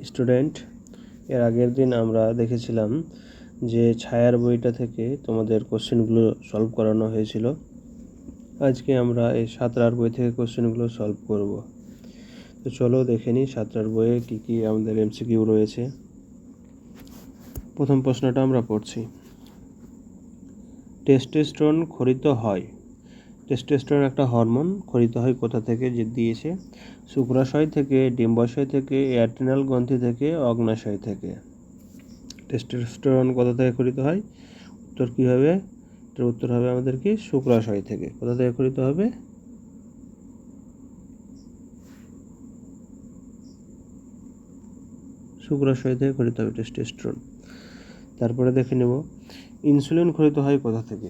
Student, এর আগের দিন আমরা দেখেছিলাম যে ছায়ার বইটা থেকে তোমাদের কোশ্চেনগুলো সলভ করানো হয়েছিল। আজকে আমরা এই সাঁতরার বই থেকে কোশ্চেনগুলো সলভ করব। তো চলো দেখে নিই সাঁতরার বইয়ে কী কী আমাদের এমসিকিউ রয়েছে। প্রথম প্রশ্নটা আমরা পড়ছি। টেস্টোস্টেরন ক্ষরিত হয়। টেস্টোস্টেরন একটা হরমোন, ক্ষরিত হয় কোথা থেকে যে দিয়েছে? শুক্রাশয় থেকে, ডিম্বাশয় থেকে, অ্যাড্রিনাল গ্রন্থি থেকে, অগ্ন্যাশয় থেকে। টেস্টোস্টেরন কোথা থেকে ক্ষরিত হয়? উত্তর কী হবে? এটার উত্তর হবে আমাদের কি শুক্রাশয় থেকে। কোথা থেকে ক্ষরিত হবে? শুক্রাশয় থেকে ক্ষরিত হবে টেস্টোস্টেরন। তারপরে দেখে নেব ইনসুলিন ক্ষরিত হয় কোথা থেকে?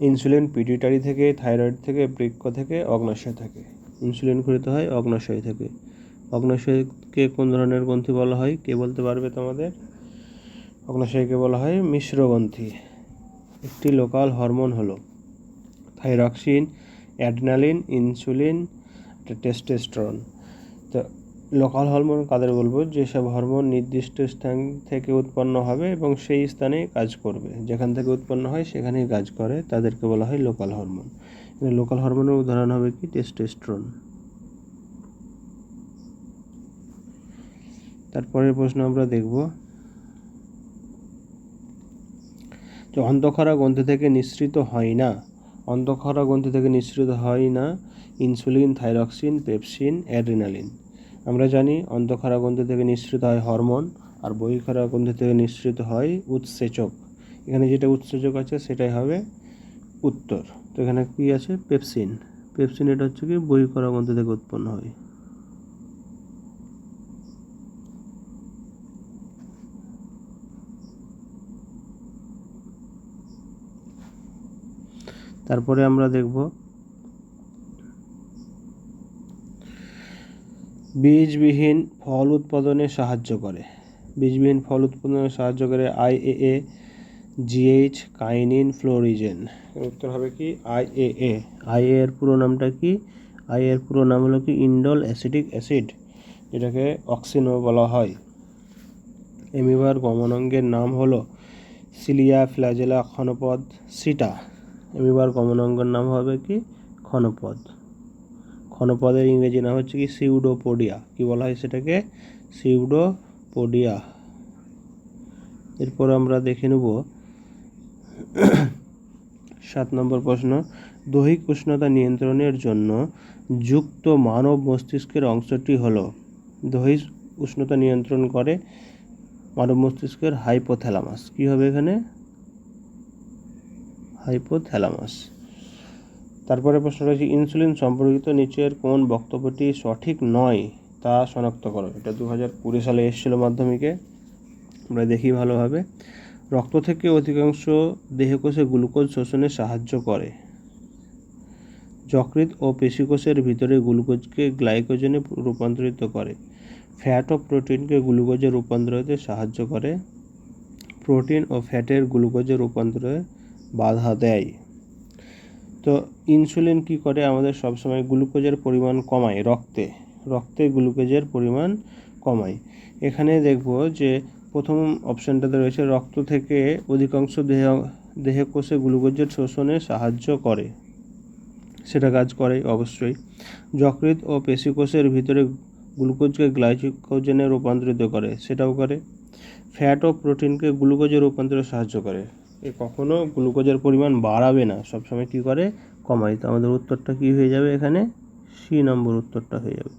ইনসুলিন পিটুইটারি থেকে, থাইরয়েড থেকে, বৃক্ক থেকে, অগ্ন্যাশয় থেকে। ইনসুলিন ক্ষরিত হয় অগ্ন্যাশয় থেকে। অগ্ন্যাশয়কে কোন ধরনের গ্রন্থি বলা হয়? কে বলতে পারবে তোমাদের? অগ্ন্যাশয়কে বলা হয় মিশ্র গ্রন্থি। একটি লোকাল হরমোন হলো থাইরক্সিন, অ্যাড্রিনালিন, ইনসুলিন, টেস্টোস্টেরন। তো লোকাল হরমোন কাদের বলবো? যেসব হরমোন নির্দিষ্ট স্থান থেকে উৎপন্ন হবে এবং সেই স্থানে কাজ করবে। যেখান থেকে উৎপন্ন হয় সেখানেই কাজ করে, তাদেরকে বলা হয় লোকাল হরমোন। লোকাল হরমোনের উদাহরণ হবে কি? টেস্টোস্টেরন। তারপরের প্রশ্ন আমরা দেখব যে অন্তঃক্ষরা গ্রন্থি থেকে নিঃসৃত হয় না। অন্তঃক্ষরা গ্রন্থি থেকে নিঃসৃত হয় না ইনসুলিন, থাইরক্সিন, পেপসিন, অ্যাড্রিনালিন। আমরা জানি অন্তঃক্ষরা গ্রন্থি থেকে নিঃসৃত হয় হরমোন, আর বহিঃক্ষরা গ্রন্থি থেকে নিঃসৃত হয় উৎসেচক। এখানে যেটা উৎসেচক আছে সেটাই হবে উত্তর। তো এখানে কি আছে? পেপসিন। পেপসিন এটা হচ্ছে কি বহিঃক্ষরা গ্রন্থি থেকে উৎপন্ন হয়। তারপরে আমরা দেখব বীজবিহীন ফল উৎপাদনে সাহায্য করে। বীজবিহীন ফল উৎপাদনে সাহায্য করে IAA, GH, কাইনিন, ফ্লোরিজেন। উত্তর হবে কি IAA। IA এর পুরো নামটা কি? IA এর পুরো নাম হলো কি ইন্ডোল অ্যাসিটিক অ্যাসিড, যেটাকে অক্সিনও বলা হয়। অ্যামিবার গমনাঙ্গের নাম হলো সিলিয়া, ফ্ল্যাজেলা, ক্ষণপদ, সিটা। অ্যামিবার গমনাঙ্গের নাম হবে কি? ক্ষণপদ। ক্ষণপদের ইংরেজি নাম হচ্ছে কি সিউডোপোডিয়া। কি বলা হয় সেটাকে? সিউডোপোডিয়া। এরপর আমরা দেখে নেব 7 নম্বর প্রশ্ন। দৈহিক উষ্ণতা নিয়ন্ত্রণের জন্য যুক্ত মানব মস্তিষ্কের অংশটি হলো। দৈহিক উষ্ণতা নিয়ন্ত্রণ করে মানব মস্তিষ্কের হাইপোথ্যালামাস। কি হবে এখানে? হাইপোথ্যালামাস। তারপরে প্রশ্ন রয়েছে ইনসুলিন সম্পর্কিত নিচের কোন বক্তব্যটি সঠিক নয় তা শনাক্ত করো। এটা 2020 সালে এসেছিল মাধ্যমিকে। আমরা দেখি ভালোভাবে। রক্ত থেকে অধিকাংশ দেহকোষে গ্লুকোজ শোষণে সাহায্য করে। যকৃৎ ও পেশিকোষের ভিতরে গ্লুকোজকে গ্লাইকোজেনে রূপান্তরিত করে। ফ্যাট ও প্রোটিনকে গ্লুকোজে রূপান্তরিতে সাহায্য করে। প্রোটিন ও ফ্যাটের গ্লুকোজে রূপান্তরে বাধা দেয়। তো ইনসুলিন কি করে? আমাদের সবসময় গ্লুকোজের পরিমাণ কমায়, রক্তে গ্লুকোজের পরিমাণ কমায়। এখানে দেখব যে প্রথম অপশানটাতে রয়েছে রক্ত থেকে অধিকাংশ দেহকোষে গ্লুকোজের শোষণে সাহায্য করে। সেটা কাজ করে অবশ্যই। যকৃৎ ও পেশিকোষের ভিতরে গ্লুকোজকে গ্লাইকোজেনে রূপান্তরিত করে, সেটাও করে। ফ্যাট ও প্রোটিনকে গ্লুকোজে রূপান্তরে সাহায্য করে। কখনো গ্লুকোজের পরিমাণ বাড়াবে না, সবসময় কি করে? কমায়। তো আমাদের উত্তরটা কি হয়ে যাবে? এখানে সি নম্বর উত্তরটা হয়ে যাবে।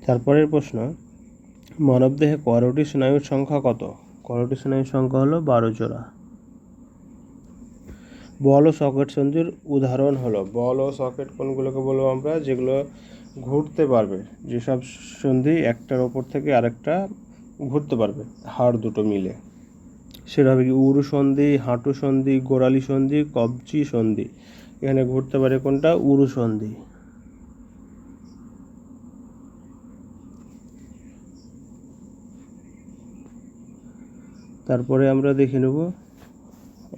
তারপরের প্রশ্ন, মানবদেহে করোটি স্নায়ুর সংখ্যা কত? করোটি স্নায়ুর সংখ্যা হলো 12 জোড়া। বল ও সকেট সন্ধির উদাহরণ হলো। বল ও সকেট কোনগুলোকে বলবো আমরা? যেগুলো ঘুরতে পারবে, যেসব সন্ধি একটার ওপর থেকে আরেকটা ঘুরতে পারবে, হাড় দুটো মিলে। সেটা হবে কি উরু সন্ধি, হাঁটু সন্ধি, গোড়ালি সন্ধি, কবজি সন্ধি। এখানে ঘুরতে পারে কোনটা? উরু সন্ধি। তারপরে আমরা দেখে নেব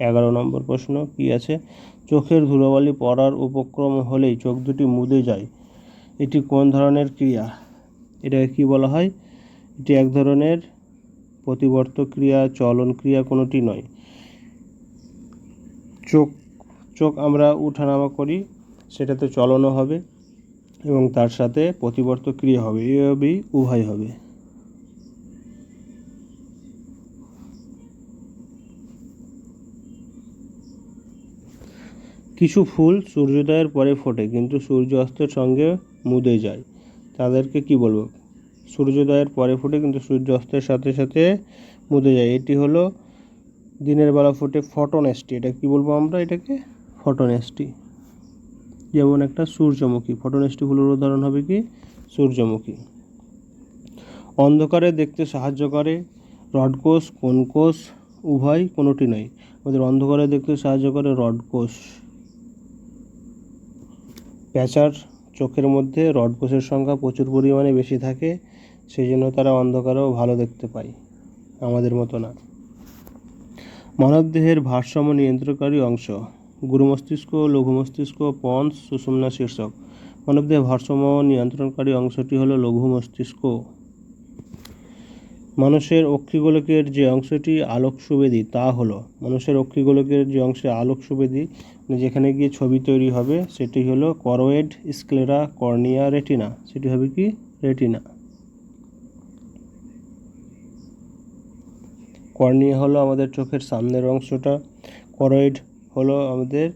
11 নম্বর প্রশ্ন কি আছে, চোখের ধুলোবালি পড়ার উপক্রম হলেই চোখ দুটি মুদে যায়, এটি কোন ধরনের ক্রিয়া? এটাকে কি বলা হয়? এটি এক ধরনের প্রতিবর্ত ক্রিয়া, চলন ক্রিয়া কোনোটি নয়। চোখ আমরা উঠানামা করি, সেটাতে চলনও হবে এবং তার সাথে প্রতিবর্ত ক্রিয়া হবে, এভাবেই উভয় হবে। কিছু ফুল সূর্যোদয়ের পরে ফোটে কিন্তু সূর্য অস্তের সঙ্গে মুদে যায়, তাদেরকে কি বলবো? সূর্যোদয়ের পরে ফোটে কিন্তু সূর্য অস্তের সাথে সাথে মুদে যায়, এটি হলো দিনের বেলা ফোটে, ফটোনেস্টি। এটা কি বলবো আমরা? এটাকে ফটোনেস্টি। যেমন একটা সূর্যমুখী, ফটোনেস্টি ফুলের উদাহরণ হবে কি? সূর্যমুখী। অন্ধকারে দেখতে সাহায্য করে, রড কোষ, কোন কোষ? উভয়, কোনোটি নয়। আমাদের অন্ধকারে দেখতে সাহায্য করে রড কোষ। প্যাঁচার চোখের মধ্যে রড কোষের সংখ্যা প্রচুর পরিমাণে বেশি থাকে, সেই জন্য তারা অন্ধকারেও ভালো দেখতে পায়, আমাদের মতো না। মানবদেহের ভারসাম্য নিয়ন্ত্রণকারী অংশ, গুরু মস্তিষ্ক, লঘু মস্তিষ্ক, পন্স, সুষুম্না শীর্ষক। মানবদেহের ভারসাম্য নিয়ন্ত্রণকারী অংশটি হলো লঘু মস্তিষ্ক। মানুষের অক্ষিগোলকের যে অংশটি আলোক সুবেদী তা হলো, মানুষের অক্ষিগোলকের যে অংশে আলোক সুবেদী, যেখানে গিয়ে ছবি তৈরি হবে, সেটি হলো করোয়েড, স্ক্লেরা, কর্নিয়া, রেটিনা। সেটি হবে কি? রেটিনা। কর্নিয়া হলো আমাদের চোখের সামনের অংশটা, করোয়েড হলো আমাদের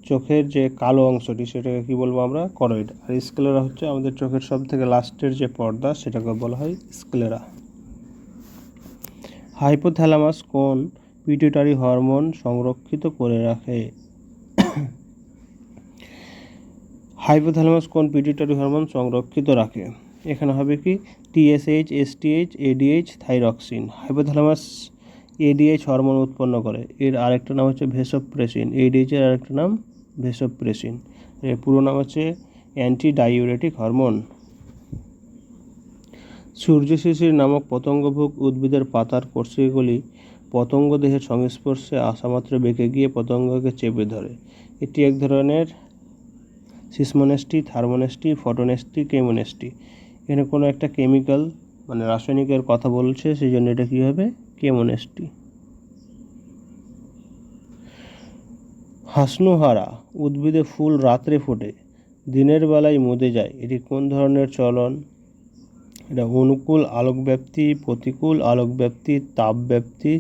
চোখের যে কালো অংশটি, সেটাকে কি বলবো আমরা? করোয়েড। আর স্ক্লেরা হচ্ছে আমাদের চোখের সব থেকে লাস্টের যে পর্দা, সেটাকে বলা হয় স্ক্লেরা। হাইপোথ্যালামাস কোন পিটুইটারি হরমোন সংরক্ষিত করে রাখে? হাইপোথ্যালামাস কোন পিটুইটারি হরমোন সংরক্ষিত রাখে? এখানে হবে কি? TSH, STH, ADH, thyroxine. Hypothalamus ADH hormone উৎপন্ন করে, এর আরেকটা নাম হচ্ছে ভেসোপ্রেসিন। এডিএইচের আরেকটা নাম ভেসোপ্রেসিন, এর পুরো নাম হচ্ছে অ্যান্টি ডাইউরেটিক হরমোন। সূর্যশিশির নামক পতঙ্গভুক উদ্ভিদের পাতার কোষগুলি পতঙ্গ দেহের সংস্পর্শে আসামাত্র বেঁকে গিয়ে পতঙ্গকে চেপে ধরে, এটি এক ধরনের সিসমোনেস্টি, থার্মোনেস্টি, ফটোনেস্টি, কেমোনেস্টি। এখানে কোনো একটা কেমিক্যাল মানে রাসায়নিকের কথা বলছে, সেই জন্য এটা কী হবে? কেমোনেস্টি। হাসনুহারা উদ্ভিদে ফুল রাত্রে ফোটে, দিনের বেলায় মুদে যায়, এটি কোন ধরনের চলন? এটা অনুকূল আলোক ব্যাপ্তি, প্রতিকূল আলোক ব্যাপ্তি, তাপ ব্যাপ্তি,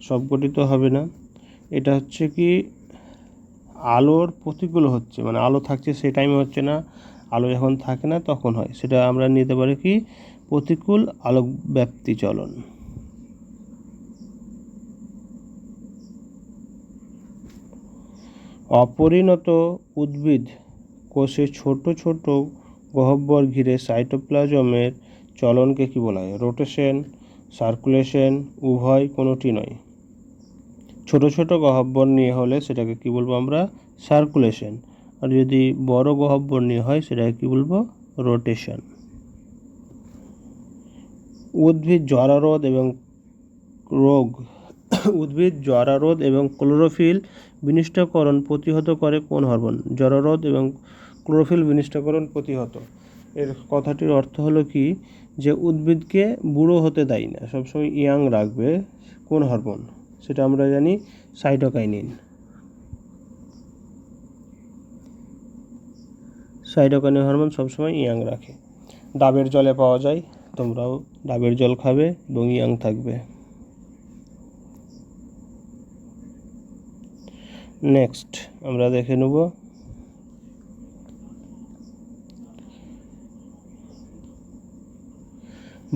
সবকটি তো হবে না। এটা হচ্ছে কি? আলোর প্রতিকূল হচ্ছে, মানে আলো থাকছে সেই টাইমে হচ্ছে না, আলো যখন থাকে না তখন হয়, সেটা আমরা নিতে পারি কি? প্রতিকূল আলোক ব্যাপ্তি চলন। অপরিণত উদ্ভিদ কোষে ছোট ছোট গহ্বর ঘিরে সাইটোপ্লাজমের চলনকে কি বলা হয়? রোটেশন, সার্কুলেশন, উভয়, কোনোটি নয়। ছোট ছোট গহ্বর নিয়ে হলে সেটাকে কি বলবো আমরা? সার্কুলেশন। আর যদি বড় গহ্বর নিয়ে হয় সেটাকে কি বলবো? রোটেশন। উদ্ভিদ জরারোধ এবং ক্লোরোফিল বিনিষ্টকরণ প্রতিহত করে কোন হরমোন? জরারোধ এবং ক্লোরোফিল বিনিষ্টকরণ প্রতিহত, এর কথাটির অর্থ হলো কি? যে উদ্ভিদকে বুড়ো হতে দেয় না, সবসময় ইয়াং রাখবে, কোন হরমোন? সেটা আমরা জানি সাইটোকাইনিন। সাইটোকাইনিন হরমোন সবসময় ইয়াং রাখে। ডাবের জলে পাওয়া যায়, তোমরাও ডাবের জল খাবে এবং ইয়াং থাকবে। নেক্সট আমরা দেখে নেব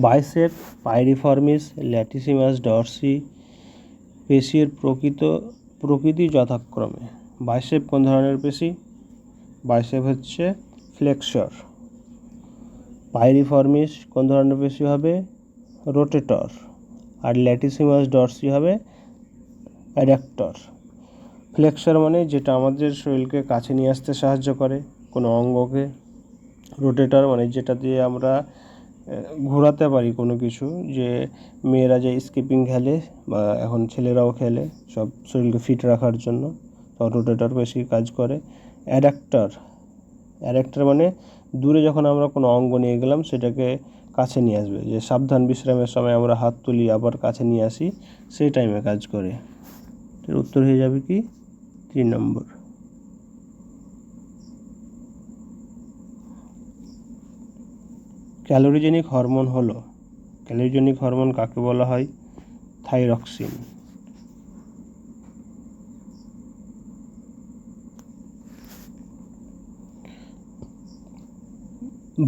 বাইসেপ, পাইরিফর্মিস, ল্যাটিসিমাস ডরসি পেশির প্রকৃতি যথাক্রমে। বাইসেপ কোন ধরনের পেশি? বাইসেপ হচ্ছে ফ্লেক্সর। পাইরিফর্মিস কোন ধরনের পেশি হবে? রোটেটর। আর ল্যাটিসিমাস ডরসি হবে অ্যাডাক্টর। ফ্লেক্সর মানে যেটা আমাদের শরীরকে কাছে নিয়ে আসতে সাহায্য করে কোনো অঙ্গকে। রোটেটর মানে যেটা দিয়ে আমরা ঘোরাতে পারি কোনো কিছু, যে মেয়েরা যে স্কিপিং খেলে বা এখন ছেলেরাও খেলে সব শরীরকে ফিট রাখার জন্য, তো রোটেটর বেশি কাজ করে। অ্যাডাক্টর মানে দূরে যখন আমরা কোনো অঙ্গ নিয়ে গেলাম সেটাকে কাছে নিয়ে আসবে, যে সাবধান বিশ্রামের সময় আমরা হাত তুলি আবার কাছে নিয়ে আসি, সেই টাইমে কাজ করে। এর উত্তর হয়ে যাবে কি 3 নম্বর। ক্যালোরিজেনিক হরমোন কাকে বলা হয়? থাইরক্সিন।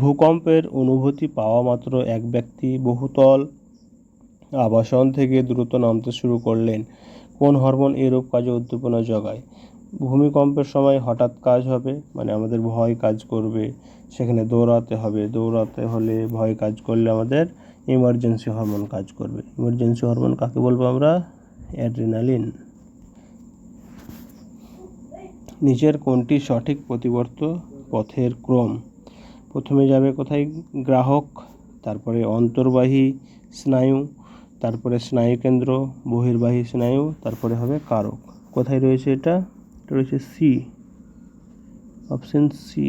ভূকম্পের অনুভূতি পাওয়া মাত্র এক ব্যক্তি বহুতল আবাসন থেকে দ্রুত নামতে শুরু করলেন। কোন হরমোন এরূপ কাজে উদ্দীপনা জোগায়? ভূমিকম্পের সময় হঠাৎ কাজ হবে, মানে আমাদের ভয় কাজ করবে, সেখানে দৌড়াতে হলে ভয় কাজ করলে আমাদের ইমার্জেন্সি হরমোন কাজ করবে। ইমার্জেন্সি হরমোন কাকে বলবো আমরা? অ্যাড্রিনালিন। নিচের কোনটি সঠিক প্রতিবর্ত পথের ক্রম? প্রথমে যাবে কোথায়? গ্রাহক, তারপরে অন্তর্বাহী স্নায়ু, তারপরে স্নায়ুকেন্দ্র, বহির্বাহী স্নায়ু, তারপরে হবে কারক। কোথায় রয়েছে এটা? রয়েছে সি, অপশন সি।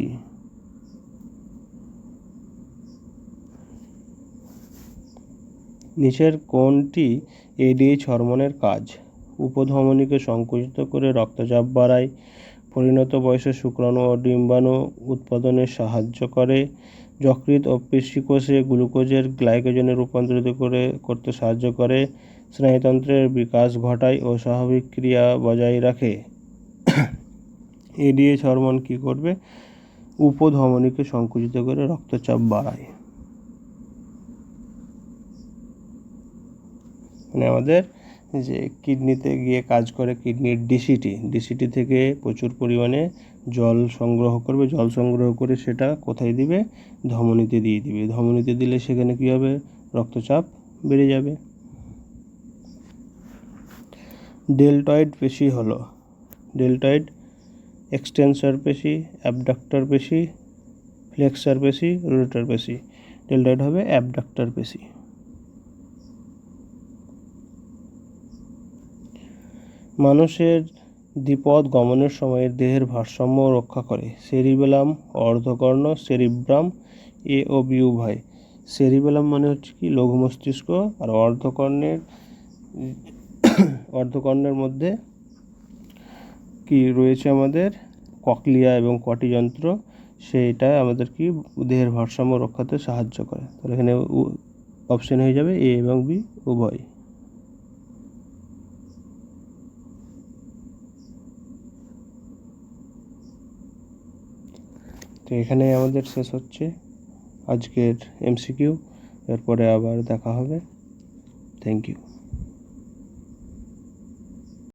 নিচের কোনটি এডিএইচ হরমোনের কাজ? উপধমনীকে সংকুচিত করে রক্তচাপ বাড়ায়, পরিণত বয়সে শুক্রাণু ও ডিম্বাণু উৎপাদনে সাহায্য করে, যকৃৎ ও পেশিকোষে গ্লুকোজের গ্লাইকোজেনে রূপান্তরিত করতে সাহায্য করে, স্নায়ুতন্ত্রের বিকাশ ঘটায় ও স্বাভাবিক ক্রিয়া বজায় রাখে। এডিএইচ হরমোন কী করবে? উপধমনীকে সংকুচিত করে রক্তচাপ বাড়ায়। মানে আমাদের যে কিডনিতে গিয়ে কাজ করে, কিডনির ডিসিটি থেকে প্রচুর পরিমাণে জল সংগ্রহ করে সেটা কোথায় দিবে? ধমনীতে দিয়ে দিবে। ধমনীতে দিলে সেখানে কী হবে? রক্তচাপ বেড়ে যাবে। ডেলটয়েড পেশি হলো ডেলটয়েড এক্সটেন্সর পেশি, অ্যাবডাক্টর পেশি, ফ্লেক্সর পেশি, রোটেটর পেশি। ডেলটয়েড হবে অ্যাবডাক্টর পেশি। মানুষের দ্বিপদ গমনের সময় দেহের ভারসাম্য রক্ষা করে সেরিবেলাম, অর্ধকর্ণ, সেরিব্রাম, এ ও বি উভয়। সেরিবেলাম মানে হচ্ছে কি? লঘু মস্তিষ্ক। আর অর্ধকর্ণের মধ্যে কি রয়েছে? আমাদের ককলিয়া এবং কটি যন্ত্র, সেইটা আমাদের কি দেহের ভারসাম্য রক্ষাতে সাহায্য করে। তাহলে এখানে অপশন হয়ে যাবে এ এবং বি উভয়। তো এখানে আমাদের শেষ হচ্ছে আজকের এমসিকিউ। এরপরে আবার দেখা হবে। Thank you.